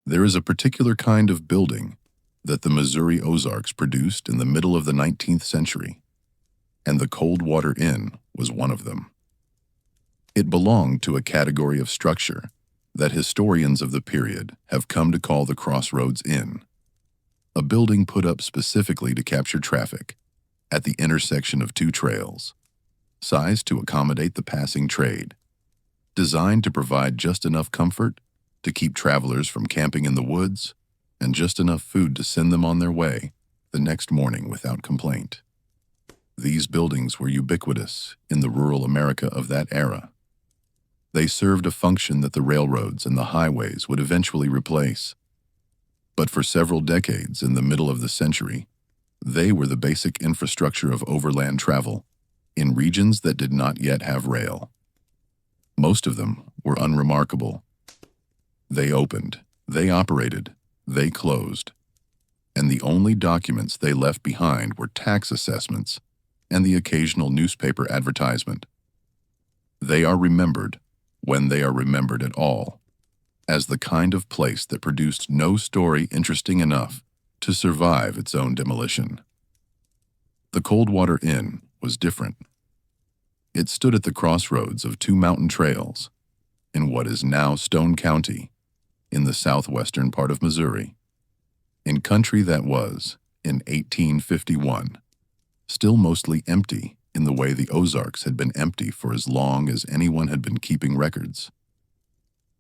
There is a particular kind of building that the Missouri Ozarks produced in the middle of the 19th century, and the Coldwater Inn was one of them. It belonged to a category of structure that historians of the period have come to call the Crossroads Inn, a building put up specifically to capture traffic at the intersection of two trails, sized to accommodate the passing trade, designed to provide just enough comfort to keep travelers from camping in the woods, and just enough food to send them on their way the next morning without complaint. These buildings were ubiquitous in the rural America of that era. They served a function that the railroads and the highways would eventually replace. But for several decades in the middle of the century, they were the basic infrastructure of overland travel in regions that did not yet have rail. Most of them were unremarkable. They opened, they operated, they closed, and the only documents they left behind were tax assessments and the occasional newspaper advertisement. They are remembered, when they are remembered at all, as the kind of place that produced no story interesting enough to survive its own demolition. The Coldwater Inn was different. It stood at the crossroads of two mountain trails in what is now Stone County, in the southwestern part of Missouri, in country that was, in 1851, still mostly empty in the way the Ozarks had been empty for as long as anyone had been keeping records.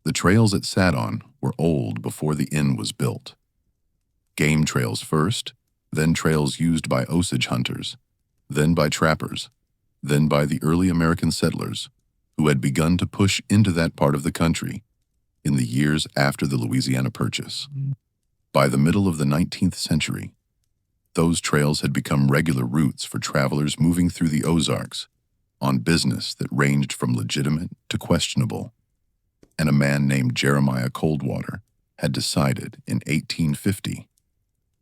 The trails it sat on were old before the inn was built. Game trails first, then trails used by Osage hunters, then by trappers, then by the early American settlers who had begun to push into that part of the country in the years after the Louisiana Purchase. By the middle of the 19th century, those trails had become regular routes for travelers moving through the Ozarks on business that ranged from legitimate to questionable, and a man named Jeremiah Coldwater had decided in 1850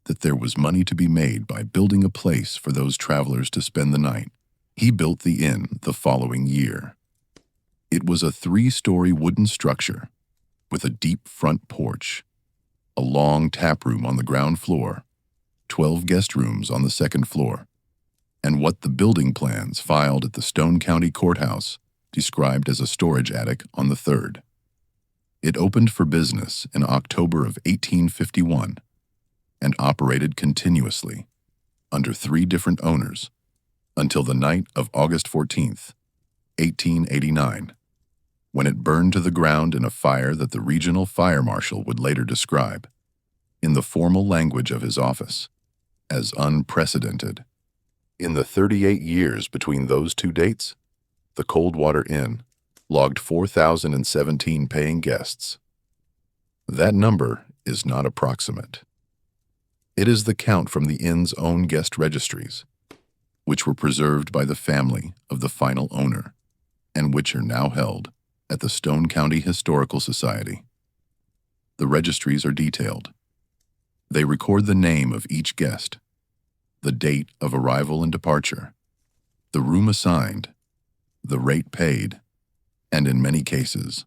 that there was money to be made by building a place for those travelers to spend the night. He built the inn the following year. It was a 3-story wooden structure with a deep front porch, a long tap room on the ground floor, 12 guest rooms on the second floor, and what the building plans filed at the Stone County Courthouse described as a storage attic on the third. It opened for business in October of 1851 and operated continuously under 3 different owners until the night of August 14th, 1889, when it burned to the ground in a fire that the regional fire marshal would later describe, in the formal language of his office, as unprecedented. In the 38 years between those two dates, the Coldwater Inn logged 4,017 paying guests. That number is not approximate. It is the count from the inn's own guest registries, which were preserved by the family of the final owner, and which are now held at the Stone County Historical Society. The registries are detailed. They record the name of each guest, the date of arrival and departure, the room assigned, the rate paid, and in many cases,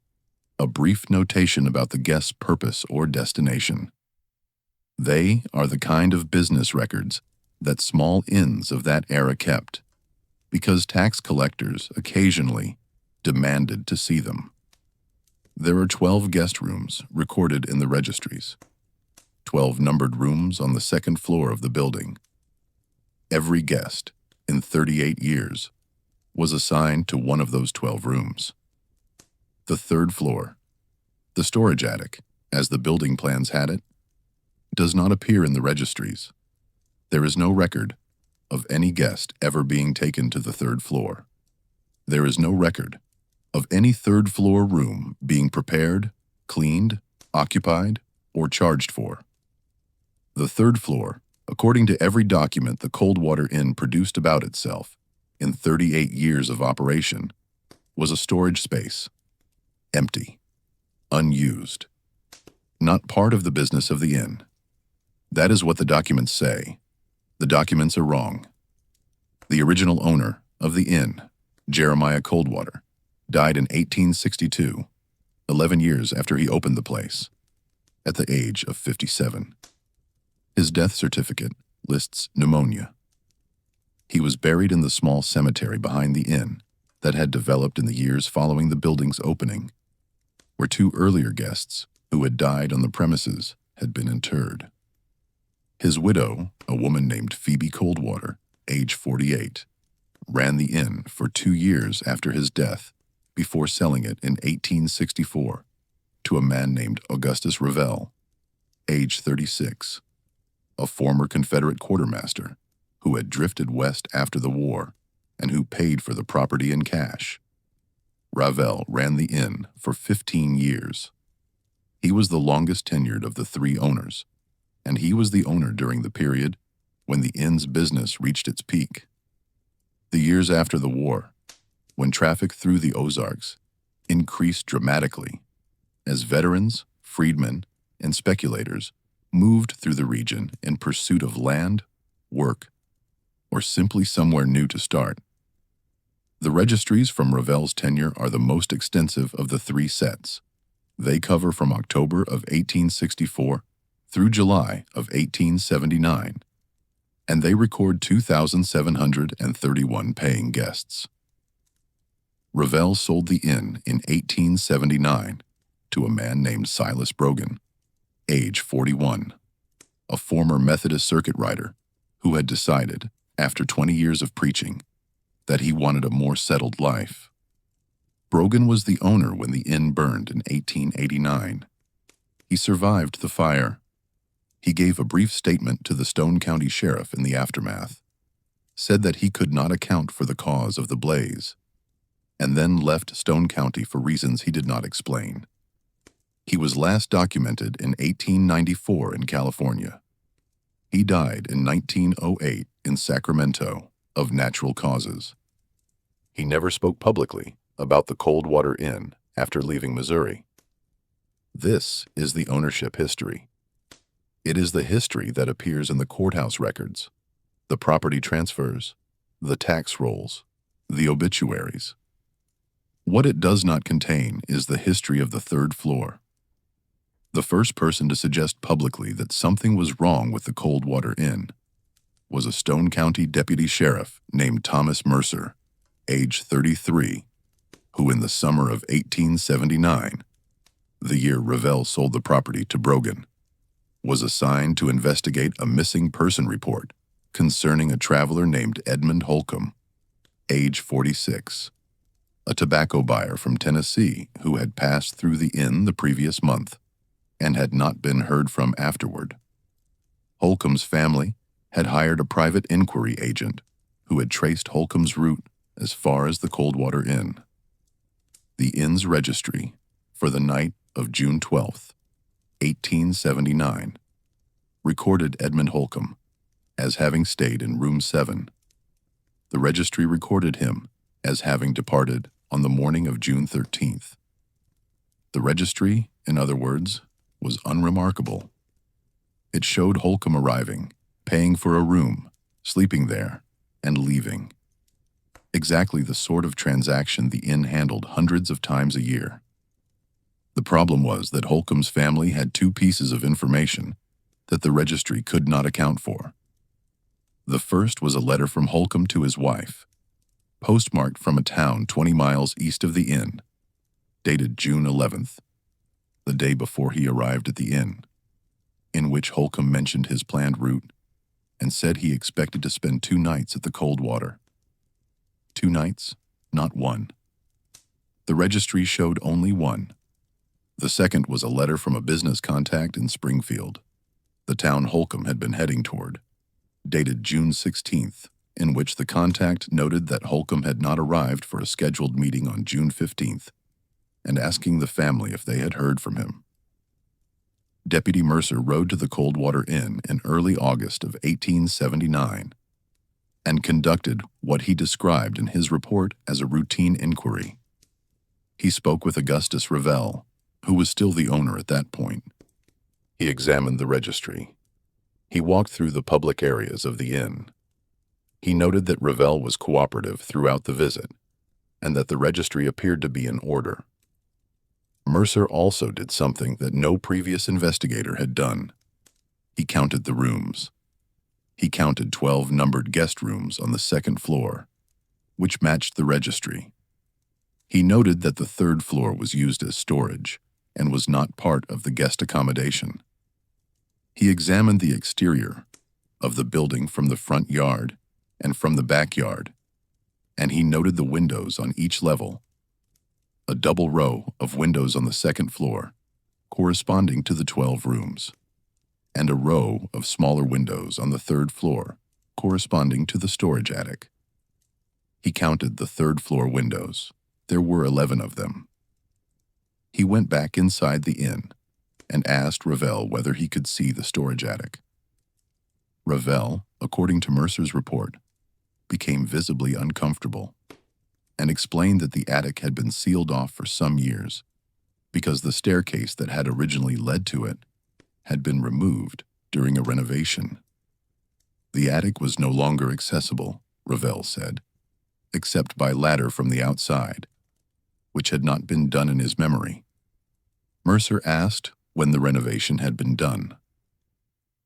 a brief notation about the guest's purpose or destination. They are the kind of business records that small inns of that era kept, because tax collectors occasionally demanded to see them. There are 12 guest rooms recorded in the registries, 12 numbered rooms on the second floor of the building. Every guest, in 38 years, was assigned to one of those 12 rooms. The third floor, the storage attic, as the building plans had it, does not appear in the registries. There is no record of any guest ever being taken to the third floor. There is no record of any third floor room being prepared, cleaned, occupied, or charged for. The third floor, according to every document the Coldwater Inn produced about itself in 38 years of operation, was a storage space, empty, unused, not part of the business of the inn. That is what the documents say. The documents are wrong. The original owner of the inn, Jeremiah Coldwater, died in 1862, 11 years after he opened the place, at the age of 57. His death certificate lists pneumonia. He was buried in the small cemetery behind the inn that had developed in the years following the building's opening, where two earlier guests who had died on the premises had been interred. His widow, a woman named Phoebe Coldwater, age 48, ran the inn for 2 years after his death before selling it in 1864 to a man named Augustus Revell, age 36, a former Confederate quartermaster who had drifted west after the war and who paid for the property in cash. Revell ran the inn for 15 years. He was the longest tenured of the 3 owners, and he was the owner during the period when the inn's business reached its peak. The years after the war, when traffic through the Ozarks increased dramatically as veterans, freedmen, and speculators moved through the region in pursuit of land, work, or simply somewhere new to start. The registries from Revell's tenure are the most extensive of the 3 sets. They cover from October of 1864 through July of 1879, and they record 2,731 paying guests. Revell sold the inn in 1879 to a man named Silas Brogan, age 41, a former Methodist circuit rider who had decided, after 20 years of preaching, that he wanted a more settled life. Brogan was the owner when the inn burned in 1889. He survived the fire. He gave a brief statement to the Stone County Sheriff in the aftermath, said that he could not account for the cause of the blaze, and then left Stone County for reasons he did not explain. He was last documented in 1894 in California. He died in 1908 in Sacramento of natural causes. He never spoke publicly about the Coldwater Inn after leaving Missouri. This is the ownership history. It is the history that appears in the courthouse records, the property transfers, the tax rolls, the obituaries. What it does not contain is the history of the 3rd floor. The first person to suggest publicly that something was wrong with the Coldwater Inn was a Stone County deputy sheriff named Thomas Mercer, age 33, who in the summer of 1879, the year Revell sold the property to Brogan, was assigned to investigate a missing person report concerning a traveler named Edmund Holcomb, age 46, a tobacco buyer from Tennessee who had passed through the inn the previous month and had not been heard from afterward. Holcomb's family had hired a private inquiry agent who had traced Holcomb's route as far as the Coldwater Inn. The inn's registry for the night of June 12, 1879, recorded Edmund Holcomb as having stayed in room 7. The registry recorded him as having departed on the morning of June 13th. The registry, in other words, was unremarkable. It showed Holcomb arriving, paying for a room, sleeping there, and leaving. Exactly the sort of transaction the inn handled hundreds of times a year. The problem was that Holcomb's family had 2 pieces of information that the registry could not account for. The first was a letter from Holcomb to his wife, postmarked from a town 20 miles east of the inn, dated June 11th, the day before he arrived at the inn, in which Holcomb mentioned his planned route and said he expected to spend 2 nights at the Coldwater. 2 nights, not 1. The registry showed only 1. The second was a letter from a business contact in Springfield, the town Holcomb had been heading toward, dated June 16th, in which the contact noted that Holcomb had not arrived for a scheduled meeting on June 15th, and asking the family if they had heard from him. Deputy Mercer rode to the Coldwater Inn in early August of 1879 and conducted what he described in his report as a routine inquiry. He spoke with Augustus Revell, who was still the owner at that point. He examined the registry. He walked through the public areas of the inn. He noted that Revell was cooperative throughout the visit and that the registry appeared to be in order. Mercer also did something that no previous investigator had done. He counted the rooms. He counted 12 numbered guest rooms on the second floor, which matched the registry. He noted that the third floor was used as storage and was not part of the guest accommodation. He examined the exterior of the building from the front yard and from the backyard, and he noted the windows on each level. A double row of windows on the second floor, corresponding to the 12 rooms, and a row of smaller windows on the third floor, corresponding to the storage attic. He counted the third floor windows. There were 11 of them. He went back inside the inn and asked Revell whether he could see the storage attic. Revell, according to Mercer's report, became visibly uncomfortable and explained that the attic had been sealed off for some years because the staircase that had originally led to it had been removed during a renovation. The attic was no longer accessible, Revell said, except by ladder from the outside, which had not been done in his memory. Mercer asked when the renovation had been done.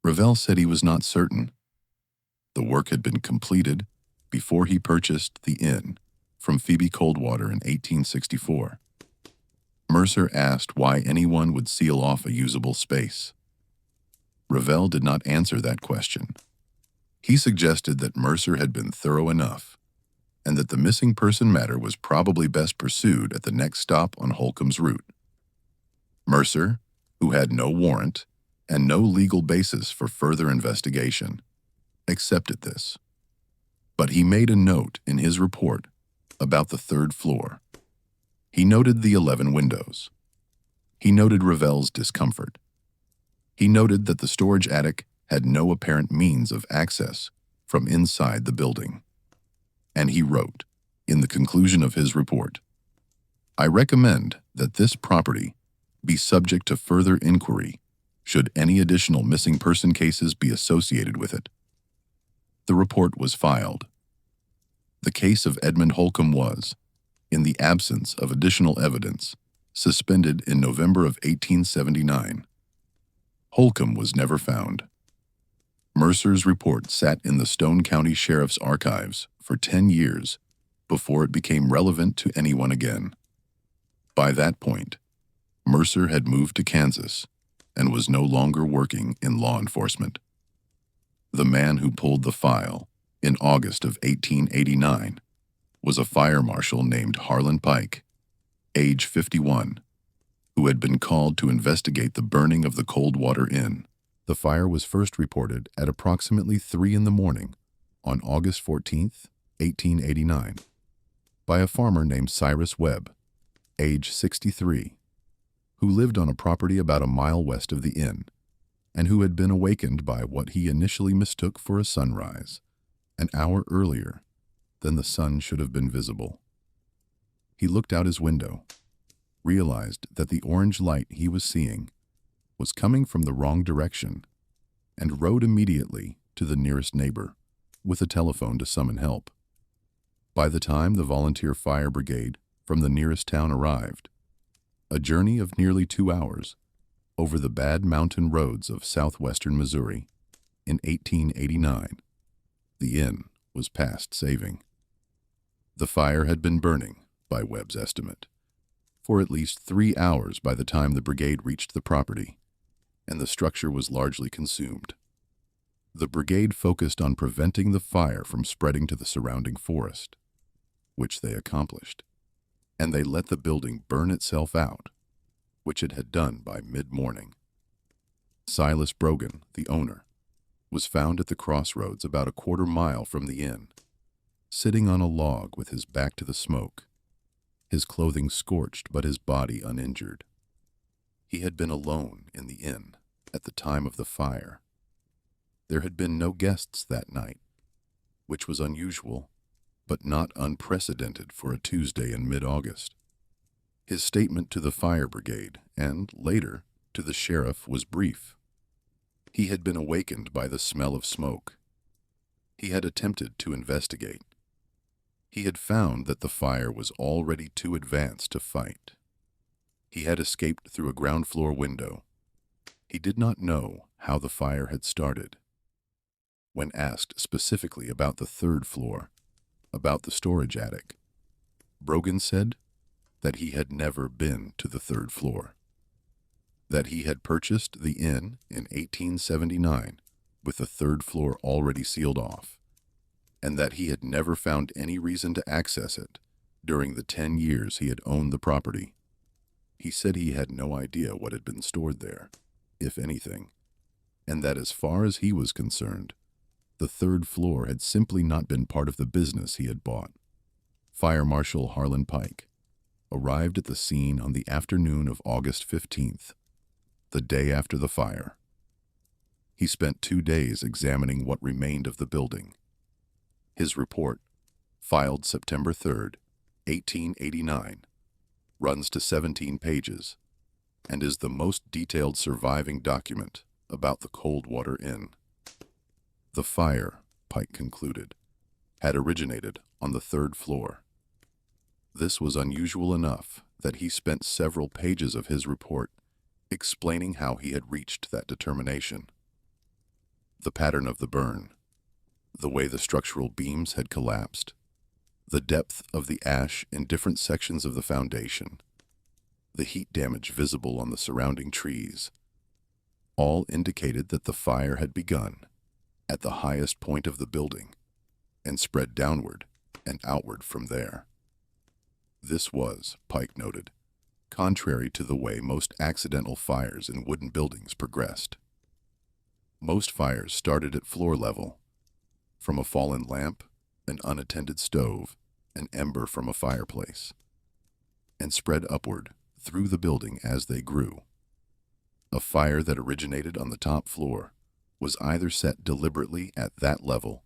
Revell said he was not certain. The work had been completed before he purchased the inn from Phoebe Coldwater in 1864. Mercer asked why anyone would seal off a usable space. Revell did not answer that question. He suggested that Mercer had been thorough enough and that the missing person matter was probably best pursued at the next stop on Holcomb's route. Mercer, who had no warrant and no legal basis for further investigation, accepted this. But he made a note in his report about the third floor. He noted the 11 windows. He noted Revell's discomfort. He noted that the storage attic had no apparent means of access from inside the building. And he wrote, in the conclusion of his report, "I recommend that this property be subject to further inquiry should any additional missing person cases be associated with it." The report was filed. The case of Edmund Holcomb was, in the absence of additional evidence, suspended in November of 1879. Holcomb was never found. Mercer's report sat in the Stone County Sheriff's archives for 10 years before it became relevant to anyone again. By that point, Mercer had moved to Kansas and was no longer working in law enforcement. The man who pulled the file in August of 1889 was a fire marshal named Harlan Pike, age 51, who had been called to investigate the burning of the Coldwater Inn. The fire was first reported at approximately 3 in the morning on August 14, 1889, by a farmer named Cyrus Webb, age 63, who lived on a property about a mile west of the inn, and who had been awakened by what he initially mistook for a sunrise, an hour earlier than the sun should have been visible. He looked out his window, realized that the orange light he was seeing was coming from the wrong direction, and rode immediately to the nearest neighbor with a telephone to summon help. By the time the volunteer fire brigade from the nearest town arrived, a journey of nearly 2 hours over the bad mountain roads of southwestern Missouri in 1889, the inn was past saving. The fire had been burning, by Webb's estimate, for at least 3 hours by the time the brigade reached the property, and the structure was largely consumed. The brigade focused on preventing the fire from spreading to the surrounding forest, which they accomplished, and they let the building burn itself out, which it had done by mid-morning. Silas Brogan, the owner, was found at the crossroads about a quarter mile from the inn, sitting on a log with his back to the smoke, his clothing scorched but his body uninjured. He had been alone in the inn at the time of the fire. There had been no guests that night, which was unusual, but not unprecedented for a Tuesday in mid-August. His statement to the fire brigade and, later, to the sheriff was brief. He had been awakened by the smell of smoke. He had attempted to investigate. He had found that the fire was already too advanced to fight. He had escaped through a ground floor window. He did not know how the fire had started. When asked specifically about the third floor, about the storage attic, Brogan said that he had never been to the third floor, that he had purchased the inn in 1879 with the third floor already sealed off, and that he had never found any reason to access it during the 10 years he had owned the property. He said he had no idea what had been stored there, if anything, and that as far as he was concerned, the third floor had simply not been part of the business he had bought. Fire Marshal Harlan Pike arrived at the scene on the afternoon of August 15th, the day after the fire. He spent 2 days examining what remained of the building. His report, filed September 3rd, 1889, runs to 17 pages and is the most detailed surviving document about the Coldwater Inn. The fire, Pike concluded, had originated on the third floor. This was unusual enough that he spent several pages of his report explaining how he had reached that determination. The pattern of the burn, the way the structural beams had collapsed, the depth of the ash in different sections of the foundation, the heat damage visible on the surrounding trees, all indicated that the fire had begun at the highest point of the building and spread downward and outward from there. This was, Pike noted, contrary to the way most accidental fires in wooden buildings progressed. Most fires started at floor level, from a fallen lamp, an unattended stove, an ember from a fireplace, and spread upward through the building as they grew. A fire that originated on the top floor was either set deliberately at that level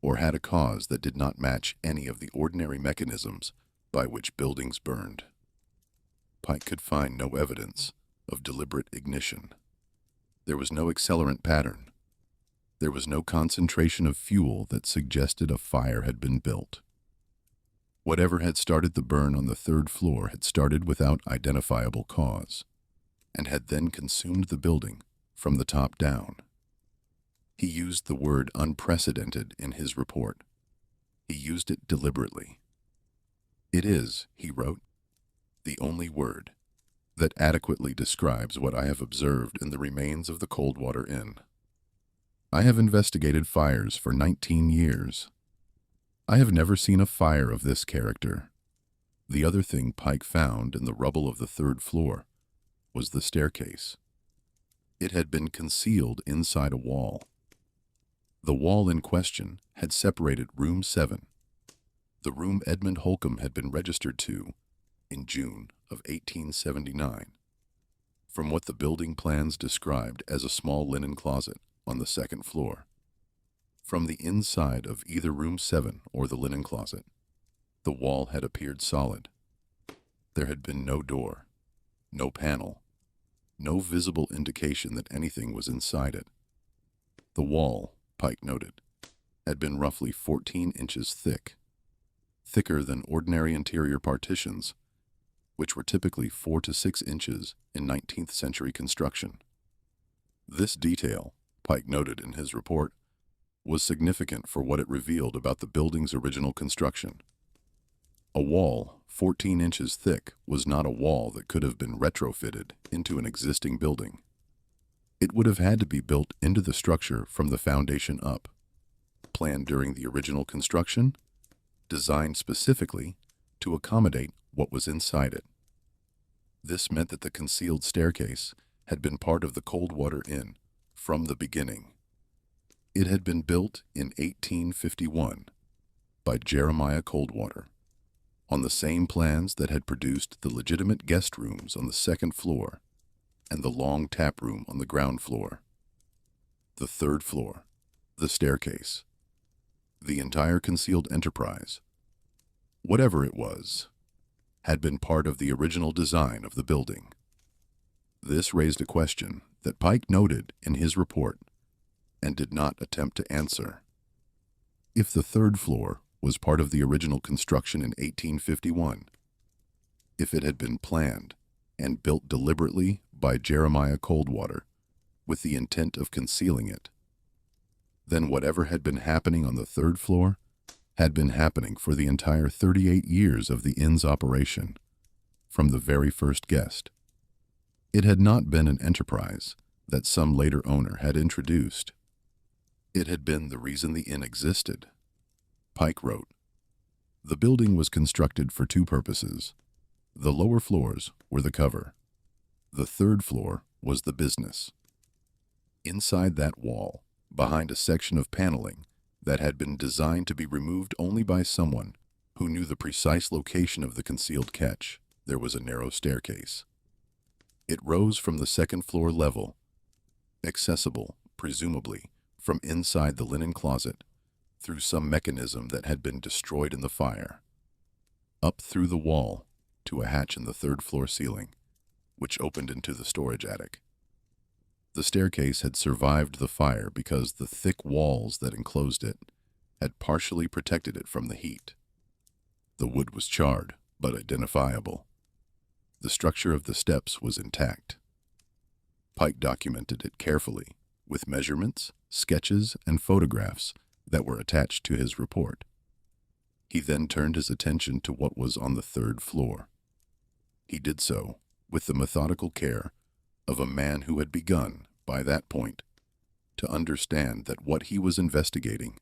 or had a cause that did not match any of the ordinary mechanisms by which buildings burned. Pike could find no evidence of deliberate ignition. There was no accelerant pattern. There was no concentration of fuel that suggested a fire had been built. Whatever had started the burn on the third floor had started without identifiable cause, and had then consumed the building from the top down. He used the word unprecedented in his report. He used it deliberately. It is, he wrote, the only word that adequately describes what I have observed in the remains of the Coldwater Inn. I have investigated fires for 19 years. I have never seen a fire of this character. The other thing Pike found in the rubble of the third floor was the staircase. It had been concealed inside a wall. The wall in question had separated Room 7, the room Edmund Holcomb had been registered to in June of 1879, from what the building plans described as a small linen closet on the second floor. From the inside of either Room 7 or the linen closet, the wall had appeared solid. There had been no door, no panel, no visible indication that anything was inside it. The wall, Pike noted, had been roughly 14 inches thick, thicker than ordinary interior partitions, which were typically 4 to 6 inches in 19th century construction. This detail, Pike noted in his report, was significant for what it revealed about the building's original construction. A wall 14 inches thick was not a wall that could have been retrofitted into an existing building. It would have had to be built into the structure from the foundation up, planned during the original construction, designed specifically to accommodate what was inside it. This meant that the concealed staircase had been part of the Coldwater Inn from the beginning. It had been built in 1851 by Jeremiah Coldwater, on the same plans that had produced the legitimate guest rooms on the second floor and the long tap room on the ground floor. The third floor, the staircase, the entire concealed enterprise, whatever it was, had been part of the original design of the building. This raised a question that Pike noted in his report and did not attempt to answer. If the third floor was part of the original construction in 1851, if it had been planned, and built deliberately by Jeremiah Coldwater with the intent of concealing it. Then whatever had been happening on the third floor had been happening for the entire 38 years of the inn's operation, from the very first guest. It had not been an enterprise that some later owner had introduced. It had been the reason the inn existed. Pike wrote, "The building was constructed for two purposes. The lower floors were the cover. The third floor was the business. Inside that wall, behind a section of paneling that had been designed to be removed only by someone who knew the precise location of the concealed catch, there was a narrow staircase. It rose from the second floor level, accessible, presumably, from inside the linen closet, through some mechanism that had been destroyed in the fire, up through the wall to a hatch in the third floor ceiling, which opened into the storage attic. The staircase had survived the fire because the thick walls that enclosed it had partially protected it from the heat. The wood was charred, but identifiable. The structure of the steps was intact. Pike documented it carefully, with measurements, sketches, and photographs that were attached to his report. He then turned his attention to what was on the third floor. He did so with the methodical care of a man who had begun, by that point, to understand that what he was investigating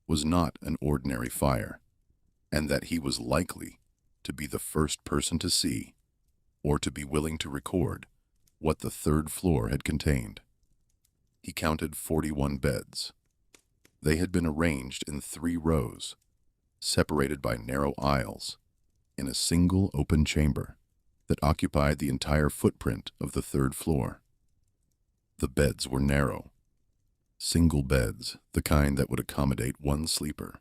was not an ordinary fire, and that he was likely to be the first person to see, or to be willing to record, what the third floor had contained. He counted 41 beds. They had been arranged in 3 rows, separated by narrow aisles, in a single open chamber that occupied the entire footprint of the third floor. The beds were narrow, single beds, the kind that would accommodate one sleeper.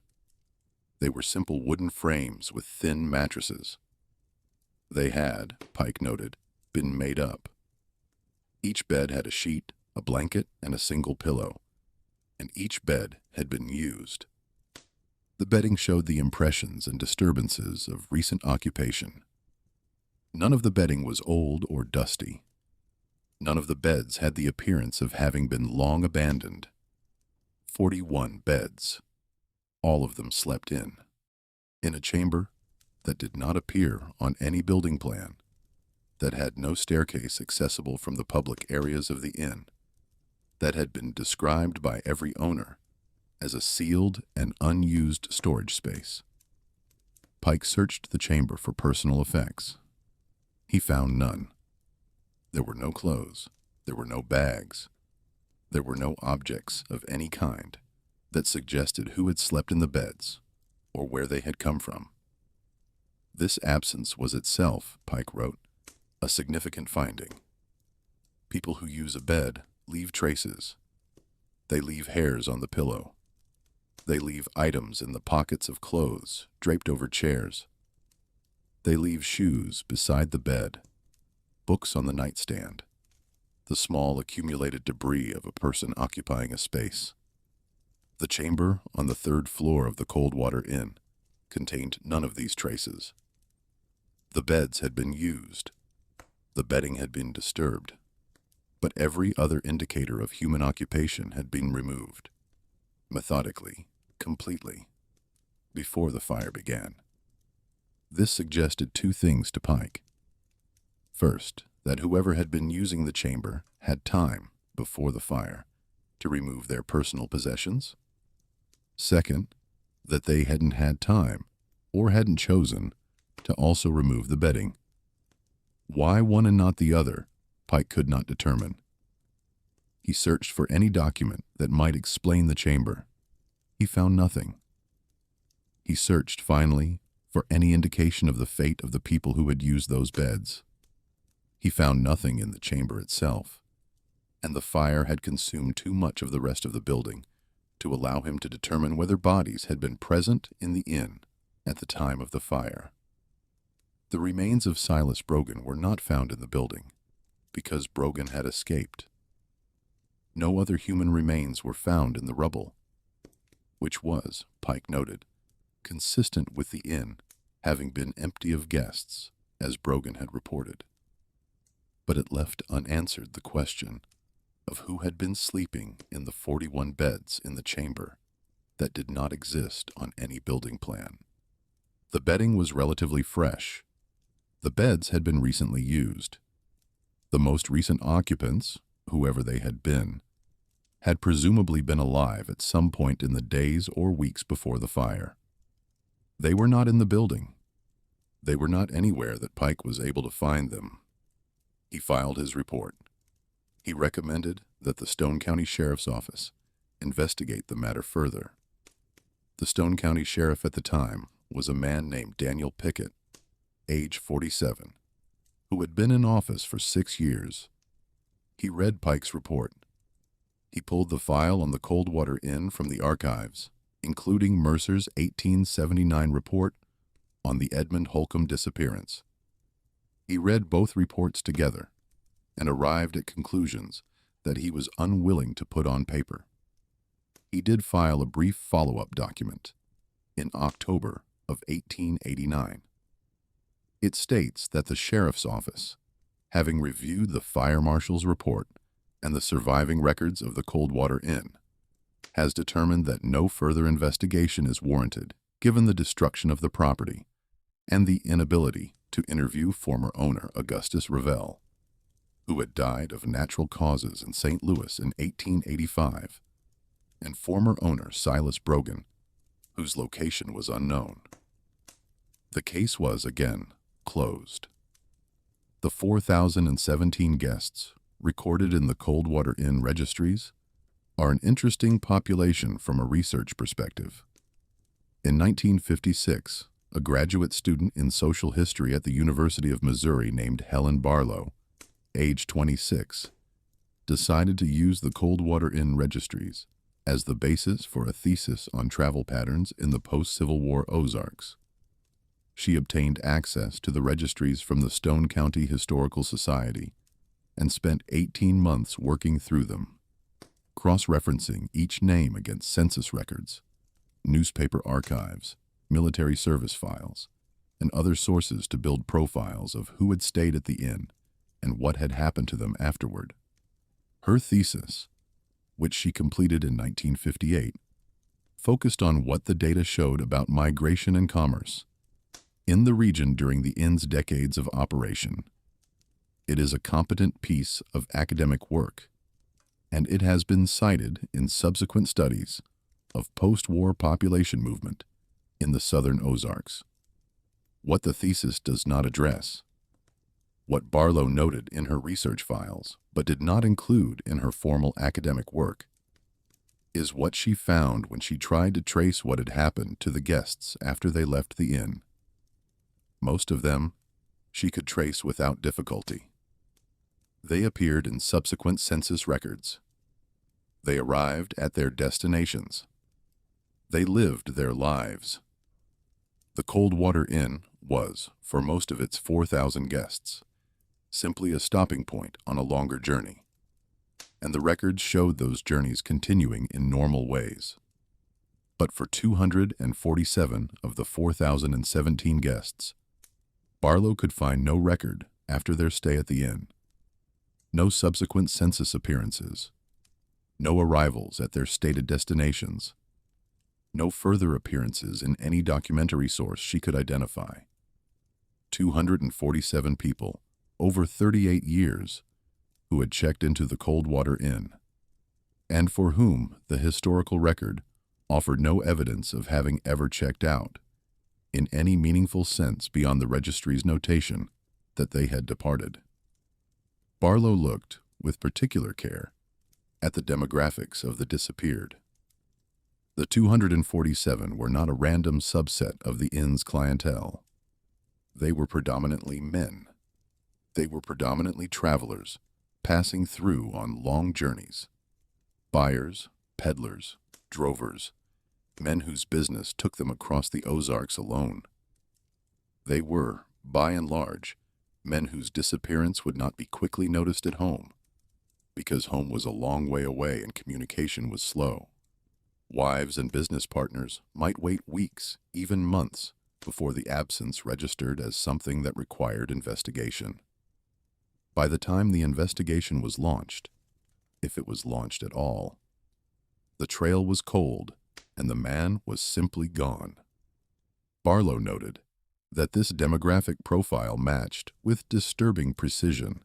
They were simple wooden frames with thin mattresses. They had, Pike noted, been made up. Each bed had a sheet, a blanket, and a single pillow, and each bed had been used. The bedding showed the impressions and disturbances of recent occupation. None of the bedding was old or dusty. None of the beds had the appearance of having been long abandoned. 41 beds. All of them slept in a chamber that did not appear on any building plan, that had no staircase accessible from the public areas of the inn, that had been described by every owner as a sealed and unused storage space. Pike searched the chamber for personal effects. He found none. There were no clothes. There were no bags. There were no objects of any kind that suggested who had slept in the beds or where they had come from. This absence was itself, Pike wrote, a significant finding. People who use a bed leave traces. They leave hairs on the pillow. They leave items in the pockets of clothes draped over chairs. They leave shoes beside the bed, books on the nightstand, the small accumulated debris of a person occupying a space. The chamber on the third floor of the Coldwater Inn contained none of these traces. The beds had been used. The bedding had been disturbed. But every other indicator of human occupation had been removed, methodically, completely, before the fire began. This suggested 2 things to Pike. First, that whoever had been using the chamber had time, before the fire, to remove their personal possessions. Second, that they hadn't had time, or hadn't chosen, to also remove the bedding. Why one and not the other, Pike could not determine. He searched for any document that might explain the chamber. He found nothing. He searched, finally, for any indication of the fate of the people who had used those beds. He found nothing in the chamber itself, and the fire had consumed too much of the rest of the building to allow him to determine whether bodies had been present in the inn at the time of the fire. The remains of Silas Brogan were not found in the building, because Brogan had escaped. No other human remains were found in the rubble, which was, Pike noted, consistent with the inn having been empty of guests, as Brogan had reported. but it left unanswered the question of who had been sleeping in the 41 beds in the chamber that did not exist on any building plan. The bedding was relatively fresh. The beds had been recently used. The most recent occupants, whoever they had presumably been alive at some point in the days or weeks before the fire. They were not in the building. They were not anywhere that Pike was able to find them. He filed his report. He recommended that the Stone County Sheriff's Office investigate the matter further. The Stone County Sheriff at the time was a man named Daniel Pickett, age 47, who had been in office for 6 years. He read Pike's report. He pulled the file on the Coldwater Inn from the archives, including Mercer's 1879 report on the Edmund Holcomb disappearance. He read both reports together and arrived at conclusions that he was unwilling to put on paper. He did file a brief follow-up document in October of 1889. It states that the sheriff's office, having reviewed the fire marshal's report and the surviving records of the Coldwater Inn, has determined that no further investigation is warranted given the destruction of the property and the inability to interview former owner Augustus Revell, who had died of natural causes in St. Louis in 1885, and former owner Silas Brogan, whose location was unknown. The case was, again, closed. The 4,017 guests recorded in the Coldwater Inn registries are an interesting population from a research perspective. In 1956, a graduate student in social history at the University of Missouri named Helen Barlow, age 26, decided to use the Coldwater Inn registries as the basis for a thesis on travel patterns in the post-Civil War Ozarks. She obtained access to the registries from the Stone County Historical Society and spent 18 months working through them, cross-referencing each name against census records, newspaper archives, military service files, and other sources to build profiles of who had stayed at the inn and what had happened to them afterward. Her thesis, which she completed in 1958, focused on what the data showed about migration and commerce in the region during the inn's decades of operation. It is a competent piece of academic work, and it has been cited in subsequent studies of post-war population movement in the southern Ozarks. What the thesis does not address, what Barlow noted in her research files but did not include in her formal academic work, is what she found when she tried to trace what had happened to the guests after they left the inn. Most of them she could trace without difficulty. They appeared in subsequent census records. They arrived at their destinations. They lived their lives. The Coldwater Inn was, for most of its 4,000 guests, simply a stopping point on a longer journey, and the records showed those journeys continuing in normal ways. But for 247 of the 4,017 guests, Barlow could find no record after their stay at the inn, no subsequent census appearances, no arrivals at their stated destinations, no further appearances in any documentary source she could identify. 247 people, over 38 years, who had checked into the Coldwater Inn, and for whom the historical record offered no evidence of having ever checked out, in any meaningful sense beyond the registry's notation that they had departed. Barlow looked, with particular care, at the demographics of the disappeared. The 247 were not a random subset of the inn's clientele. They were predominantly men. They were predominantly travelers, passing through on long journeys. Buyers, peddlers, drovers, men whose business took them across the Ozarks alone. They were, by and large, men whose disappearance would not be quickly noticed at home, because home was a long way away and communication was slow. Wives and business partners might wait weeks, even months, before the absence registered as something that required investigation. By the time the investigation was launched, if it was launched at all, the trail was cold and the man was simply gone. Barlow noted that this demographic profile matched, with disturbing precision,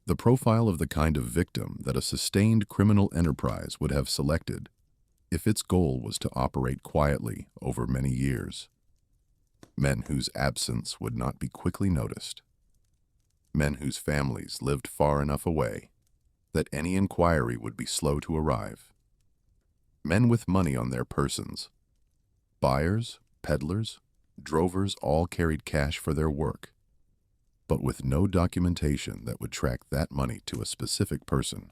the profile of the kind of victim that a sustained criminal enterprise would have selected if its goal was to operate quietly over many years. Men whose absence would not be quickly noticed. Men whose families lived far enough away that any inquiry would be slow to arrive. Men with money on their persons. Buyers, peddlers, drovers all carried cash for their work, but with no documentation that would track that money to a specific person.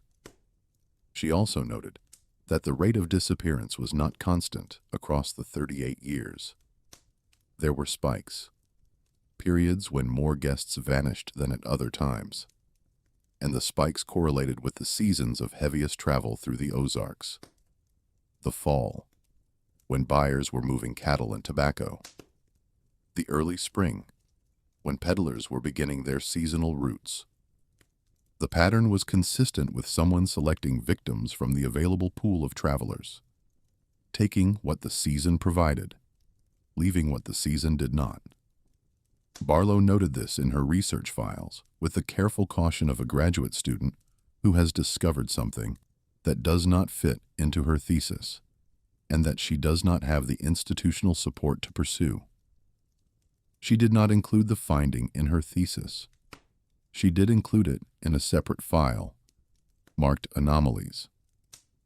She also noted that the rate of disappearance was not constant across the 38 years. There were spikes, periods when more guests vanished than at other times, and the spikes correlated with the seasons of heaviest travel through the Ozarks. The fall, when buyers were moving cattle and tobacco. The early spring, when peddlers were beginning their seasonal routes. The pattern was consistent with someone selecting victims from the available pool of travelers, taking what the season provided, leaving what the season did not. Barlow noted this in her research files with the careful caution of a graduate student who has discovered something that does not fit into her thesis and that she does not have the institutional support to pursue. She did not include the finding in her thesis. She did include it in a separate file, marked Anomalies,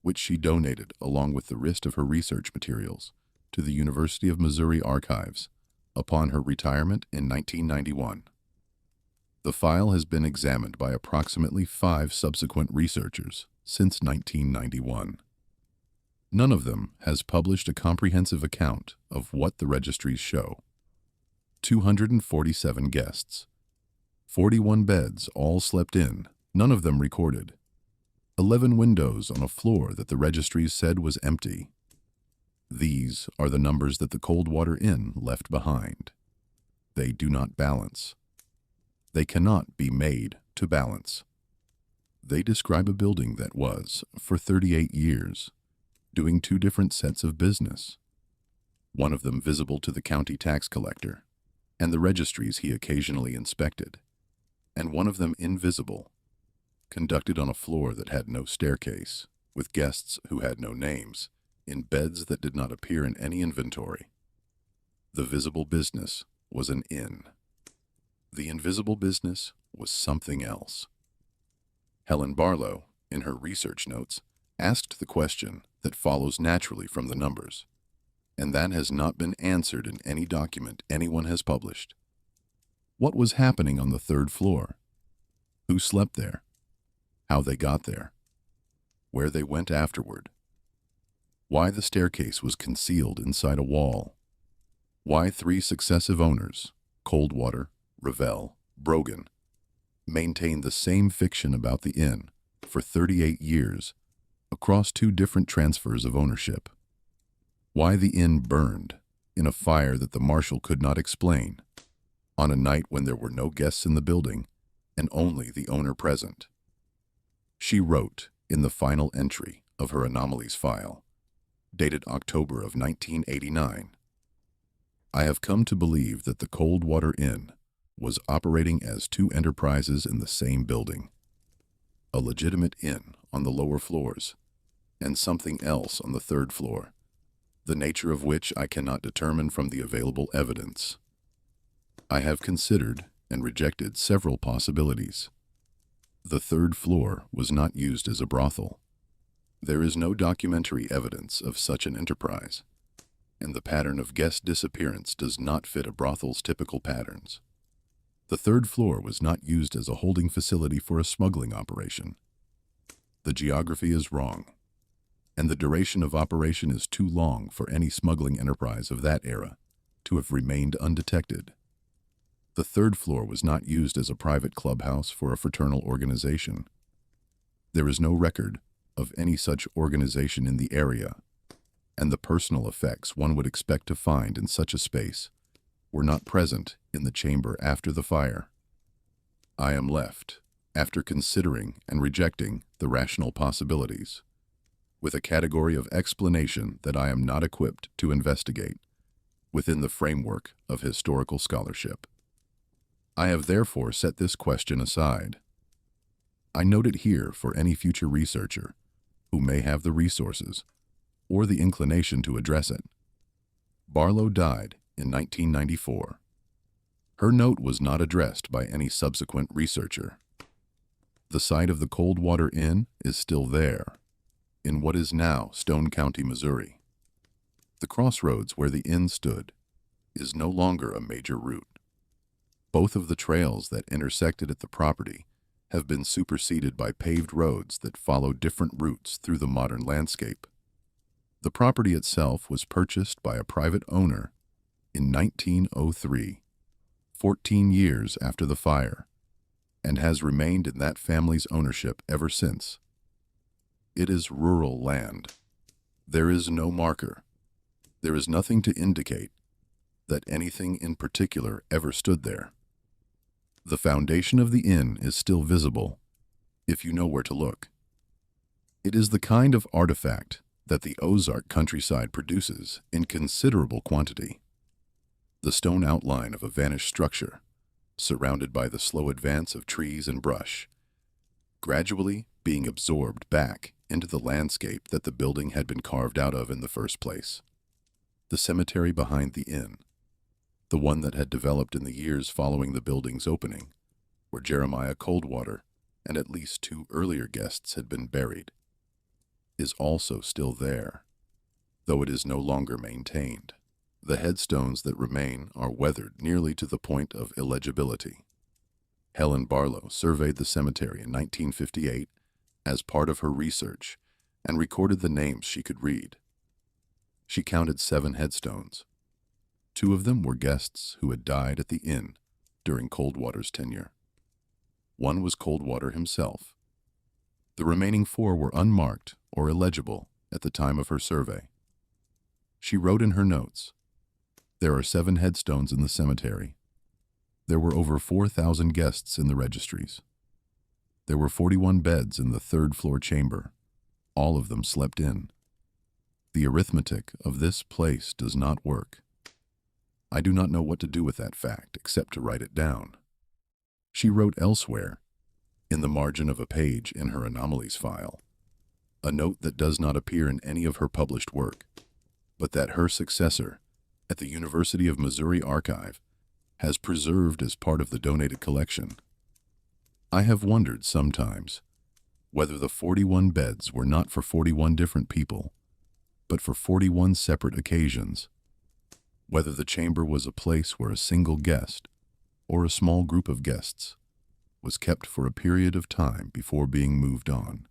which she donated along with the rest of her research materials to the University of Missouri Archives upon her retirement in 1991. The file has been examined by approximately 5 subsequent researchers since 1991. None of them has published a comprehensive account of what the registries show. 247 guests, 41 beds all slept in, none of them recorded, 11 windows on a floor that the registries said was empty. These are the numbers that the Coldwater Inn left behind. They do not balance. They cannot be made to balance. They describe a building that was, for 38 years, doing 2 different sets of business, one of them visible to the county tax collector and the registries he occasionally inspected, and one of them invisible, conducted on a floor that had no staircase, with guests who had no names, in beds that did not appear in any inventory. The visible business was an inn. The invisible business was something else. Helen Barlow, in her research notes, asked the question that follows naturally from the numbers, and that has not been answered in any document anyone has published. What was happening on the 3rd floor? Who slept there? How they got there? Where they went afterward? Why the staircase was concealed inside a wall? Why 3 successive owners, Coldwater, Revell, Brogan, maintained the same fiction about the inn for 38 years across 2 different transfers of ownership? Why the inn burned in a fire that the marshal could not explain on a night when there were no guests in the building and only the owner present? She wrote in the final entry of her Anomalies file, dated October of 1989, "I have come to believe that the Coldwater Inn was operating as 2 enterprises in the same building, a legitimate inn on the lower floors and something else on the 3rd floor, the nature of which I cannot determine from the available evidence. I have considered and rejected several possibilities. The 3rd floor was not used as a brothel. There is no documentary evidence of such an enterprise, and the pattern of guest disappearance does not fit a brothel's typical patterns. The 3rd floor was not used as a holding facility for a smuggling operation. The geography is wrong, and the duration of operation is too long for any smuggling enterprise of that era to have remained undetected. The 3rd floor was not used as a private clubhouse for a fraternal organization. There is no record of any such organization in the area, and the personal effects one would expect to find in such a space were not present in the chamber after the fire. I am left after considering and rejecting the rational possibilities, with a category of explanation that I am not equipped to investigate within the framework of historical scholarship. I have therefore set this question aside. I note it here for any future researcher who may have the resources or the inclination to address it. Barlow died in 1994. Her note was not addressed by any subsequent researcher. The site of the Coldwater Inn is still there, in what is now Stone County, Missouri. The crossroads where the inn stood is no longer a major route. Both of the trails that intersected at the property have been superseded by paved roads that follow different routes through the modern landscape. The property itself was purchased by a private owner in 1903, 14 years after the fire, and has remained in that family's ownership ever since. It is rural land. There is no marker. There is nothing to indicate that anything in particular ever stood there. The foundation of the inn is still visible, if you know where to look. It is the kind of artifact that the Ozark countryside produces in considerable quantity. The stone outline of a vanished structure, surrounded by the slow advance of trees and brush, gradually being absorbed back into the landscape that the building had been carved out of in the first place. The cemetery behind the inn, the one that had developed in the years following the building's opening, where Jeremiah Coldwater and at least 2 earlier guests had been buried, is also still there, though it is no longer maintained. The headstones that remain are weathered nearly to the point of illegibility. Helen Barlow surveyed the cemetery in 1958 as part of her research and recorded the names she could read. She counted 7 headstones. 2 of them were guests who had died at the inn during Coldwater's tenure. One was Coldwater himself. The remaining 4 were unmarked or illegible at the time of her survey. She wrote in her notes, "There are 7 headstones in the cemetery. There were over 4,000 guests in the registries. There were 41 beds in the 3rd floor chamber. All of them slept in. The arithmetic of this place does not work. I do not know what to do with that fact except to write it down." She wrote elsewhere, in the margin of a page in her anomalies file, a note that does not appear in any of her published work, but that her successor at the University of Missouri Archive has preserved as part of the donated collection. I have wondered sometimes whether the 41 beds were not for 41 different people, but for 41 separate occasions, whether the chamber was a place where a single guest, or a small group of guests, was kept for a period of time before being moved on,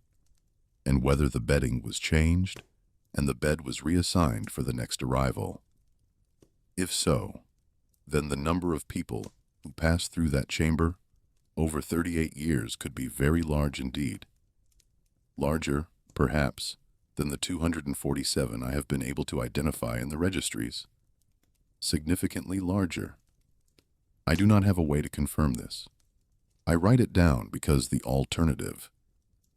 and whether the bedding was changed and the bed was reassigned for the next arrival. If so, then the number of people who passed through that chamber over 38 years could be very large indeed. Larger, perhaps, than the 247 I have been able to identify in the registries. Significantly larger. I do not have a way to confirm this. I write it down because the alternative,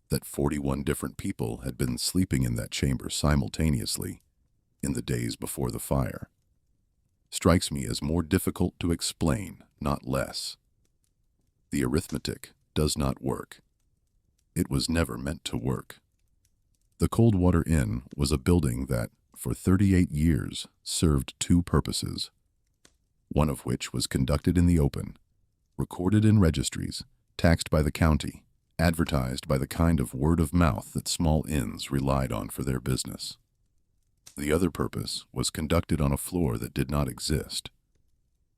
that 41 different people had been sleeping in that chamber simultaneously in the days before the fire, strikes me as more difficult to explain, not less. The arithmetic does not work. It was never meant to work. The Coldwater Inn was a building that, for 38 years, served 2 purposes, one of which was conducted in the open, recorded in registries, taxed by the county, advertised by the kind of word of mouth that small inns relied on for their business. The other purpose was conducted on a floor that did not exist,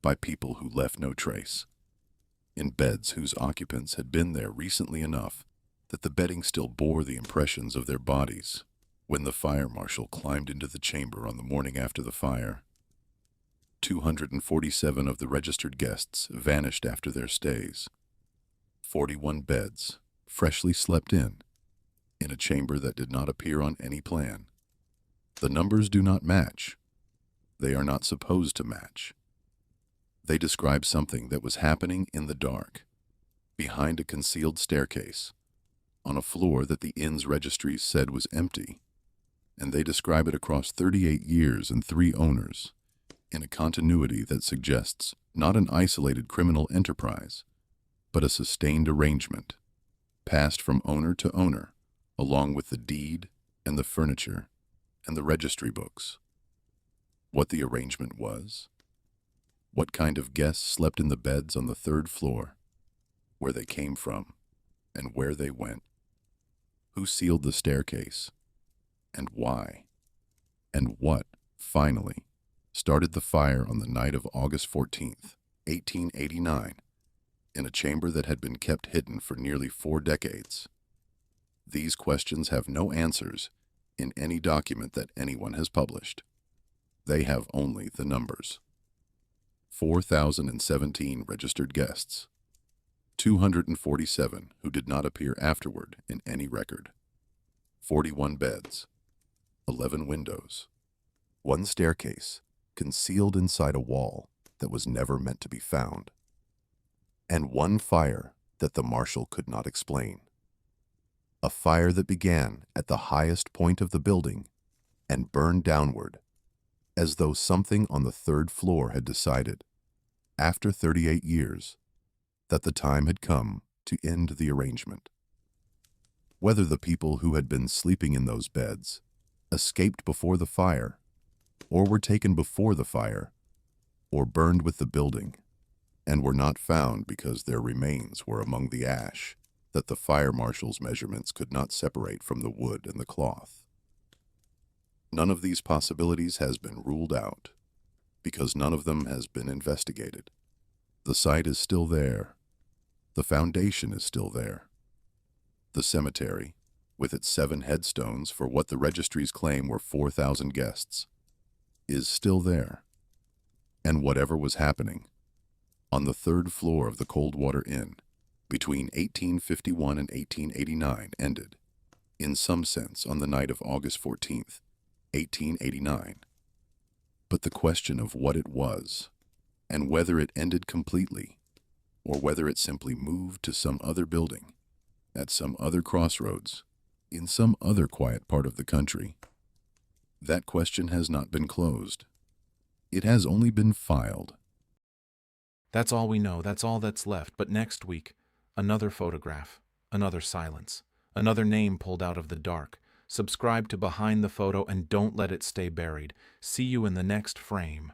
by people who left no trace, in beds whose occupants had been there recently enough that the bedding still bore the impressions of their bodies when the fire marshal climbed into the chamber on the morning after the fire. 247 of the registered guests vanished after their stays. 41 beds, freshly slept in a chamber that did not appear on any plan. The numbers do not match. They are not supposed to match. They describe something that was happening in the dark, behind a concealed staircase, on a floor that the inn's registry said was empty, and they describe it across 38 years and 3 owners, in a continuity that suggests not an isolated criminal enterprise, but a sustained arrangement, passed from owner to owner, along with the deed and the furniture and the registry books. What the arrangement was? What kind of guests slept in the beds on the 3rd floor? Where they came from and where they went? Who sealed the staircase? And why? And what, finally, started the fire on the night of August 14th, 1889, in a chamber that had been kept hidden for nearly 4 decades? These questions have no answers in any document that anyone has published. They have only the numbers. 4,017 registered guests, 247 who did not appear afterward in any record, 41 beds, 11 windows, 1 staircase concealed inside a wall that was never meant to be found, and 1 fire that the marshal could not explain. A fire that began at the highest point of the building and burned downward, as though something on the 3rd floor had decided, after 38 years, that the time had come to end the arrangement. Whether the people who had been sleeping in those beds escaped before the fire, or were taken before the fire, or burned with the building, and were not found because their remains were among the ash that the fire marshal's measurements could not separate from the wood and the cloth. None of these possibilities has been ruled out, because none of them has been investigated. The site is still there. The foundation is still there. The cemetery, with its 7 headstones for what the registries claim were 4,000 guests, is still there. And whatever was happening on the 3rd floor of the Coldwater Inn between 1851 and 1889 ended, in some sense, on the night of August 14th, 1889. But the question of what it was, and whether it ended completely, or whether it simply moved to some other building, at some other crossroads, in some other quiet part of the country, that question has not been closed. It has only been filed. That's all we know, that's all that's left. But next week, another photograph, another silence, another name pulled out of the dark. Subscribe to Behind the Photo and don't let it stay buried. See you in the next frame.